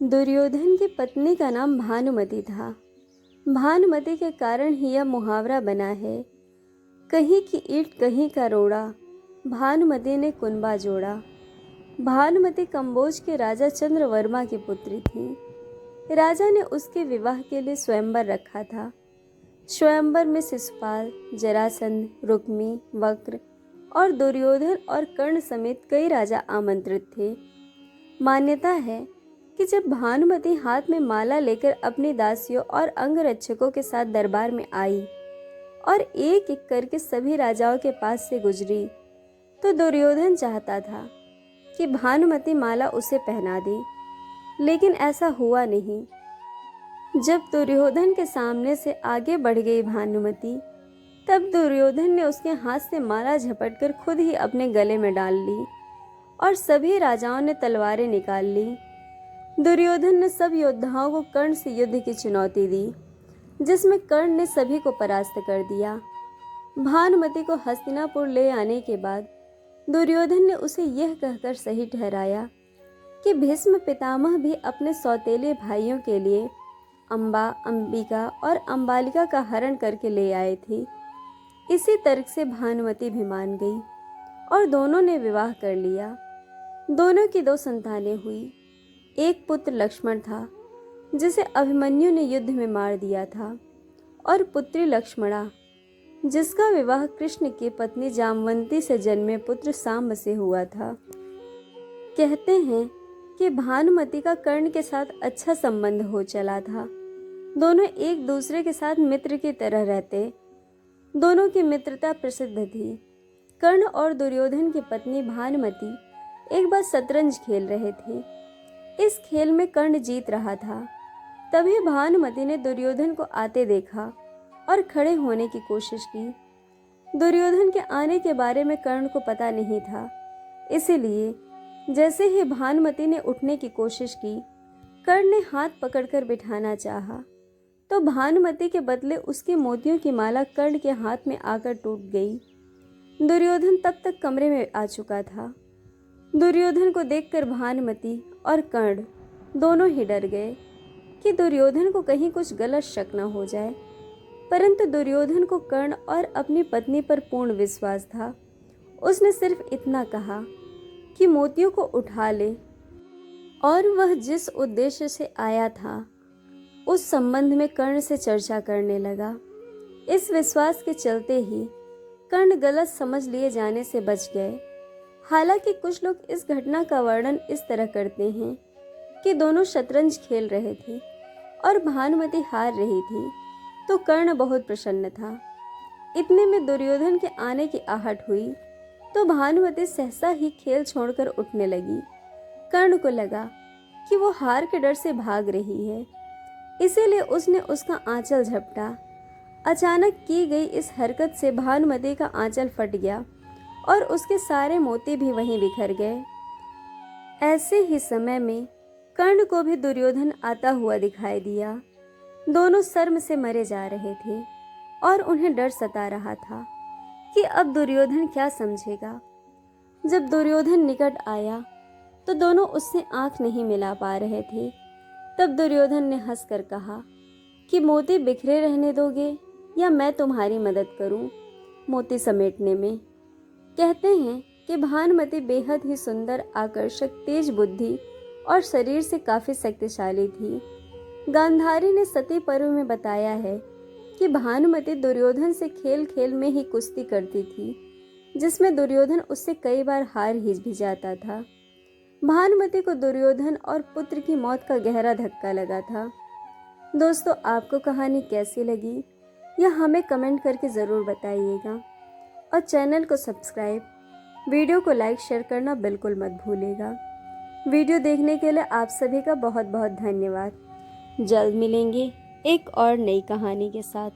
दुर्योधन की पत्नी का नाम भानुमति था। भानुमति के कारण ही यह मुहावरा बना है, कहीं की ईंट कहीं का रोड़ा, भानुमति ने कुनबा जोड़ा। भानुमति कंबोज के राजा चंद्रवर्मा की पुत्री थी। राजा ने उसके विवाह के लिए स्वयंवर रखा था। स्वयंवर में शिशुपाल, जरासंध, रुक्मी, वक्र और दुर्योधन और कर्ण समेत कई राजा आमंत्रित थे। मान्यता है कि जब भानुमति हाथ में माला लेकर अपनी दासियों और अंगरक्षकों के साथ दरबार में आई और एक एक करके सभी राजाओं के पास से गुजरी, तो दुर्योधन चाहता था कि भानुमति माला उसे पहना दे, लेकिन ऐसा हुआ नहीं। जब दुर्योधन के सामने से आगे बढ़ गई भानुमति, तब दुर्योधन ने उसके हाथ से माला झपटकर खुद ही अपने गले में डाल ली और सभी राजाओं ने तलवारें निकाल ली। दुर्योधन ने सब योद्धाओं को कर्ण से युद्ध की चुनौती दी, जिसमें कर्ण ने सभी को परास्त कर दिया। भानुमति को हस्तिनापुर ले आने के बाद दुर्योधन ने उसे यह कहकर सही ठहराया कि भीष्म पितामह भी अपने सौतेले भाइयों के लिए अंबा, अंबिका और अंबालिका का हरण करके ले आए थे। इसी तर्क से भानुमति भी मान गई और दोनों ने विवाह कर लिया। दोनों की 2 संतानें हुई। एक पुत्र लक्ष्मण था, जिसे अभिमन्यु ने युद्ध में मार दिया था, और पुत्री लक्ष्मणा, जिसका विवाह कृष्ण की पत्नी जामवंती से जन्मे पुत्र सांब से हुआ था। कहते हैं कि भानुमति का कर्ण के साथ अच्छा संबंध हो चला था। दोनों एक दूसरे के साथ मित्र की तरह रहते। दोनों की मित्रता प्रसिद्ध थी। कर्ण और दुर्योधन की पत्नी भानुमति एक बार शतरंज खेल रहे थे। इस खेल में कर्ण जीत रहा था। तभी भानुमति ने दुर्योधन को आते देखा और खड़े होने की कोशिश की। दुर्योधन के आने के बारे में कर्ण को पता नहीं था, इसीलिए जैसे ही भानुमति ने उठने की कोशिश की, कर्ण ने हाथ पकड़कर बिठाना चाहा, तो भानुमति के बदले उसकी मोतियों की माला कर्ण के हाथ में आकर टूट गई। दुर्योधन तब तक कमरे में आ चुका था। दुर्योधन को देखकर भानुमति और कर्ण दोनों ही डर गए कि दुर्योधन को कहीं कुछ गलत शक न हो जाए, परंतु दुर्योधन को कर्ण और अपनी पत्नी पर पूर्ण विश्वास था। उसने सिर्फ इतना कहा कि मोतियों को उठा ले, और वह जिस उद्देश्य से आया था उस संबंध में कर्ण से चर्चा करने लगा। इस विश्वास के चलते ही कर्ण गलत समझ लिए जाने से बच गए। हालांकि कुछ लोग इस घटना का वर्णन इस तरह करते हैं कि दोनों शतरंज खेल रहे थे और भानुमति हार रही थी, तो कर्ण बहुत प्रसन्न था। इतने में दुर्योधन के आने की आहट हुई, तो भानुमति सहसा ही खेल छोड़कर उठने लगी। कर्ण को लगा कि वो हार के डर से भाग रही है, इसीलिए उसने उसका आंचल झपटा। अचानक की गई इस हरकत से भानुमति का आंचल फट गया और उसके सारे मोती भी वहीं बिखर गए। ऐसे ही समय में कर्ण को भी दुर्योधन आता हुआ दिखाई दिया। दोनों शर्म से मरे जा रहे थे और उन्हें डर सता रहा था कि अब दुर्योधन क्या समझेगा। जब दुर्योधन निकट आया तो दोनों उससे आंख नहीं मिला पा रहे थे। तब दुर्योधन ने हंसकर कहा कि मोती बिखरे रहने दोगे या मैं तुम्हारी मदद करूं मोती समेटने में। कहते हैं कि भानुमति बेहद ही सुंदर, आकर्षक, तेज बुद्धि और शरीर से काफी शक्तिशाली थी। गांधारी ने सती पर्व में बताया है कि भानुमति दुर्योधन से खेल खेल में ही कुश्ती करती थी, जिसमें दुर्योधन उससे कई बार हार ही भी जाता था। भानुमति को दुर्योधन और पुत्र की मौत का गहरा धक्का लगा था। दोस्तों, आपको कहानी कैसी लगी यह हमें कमेंट करके ज़रूर बताइएगा, और चैनल को सब्सक्राइब, वीडियो को लाइक शेयर करना बिल्कुल मत भूलिएगा। वीडियो देखने के लिए आप सभी का बहुत बहुत धन्यवाद। जल्द मिलेंगे एक और नई कहानी के साथ।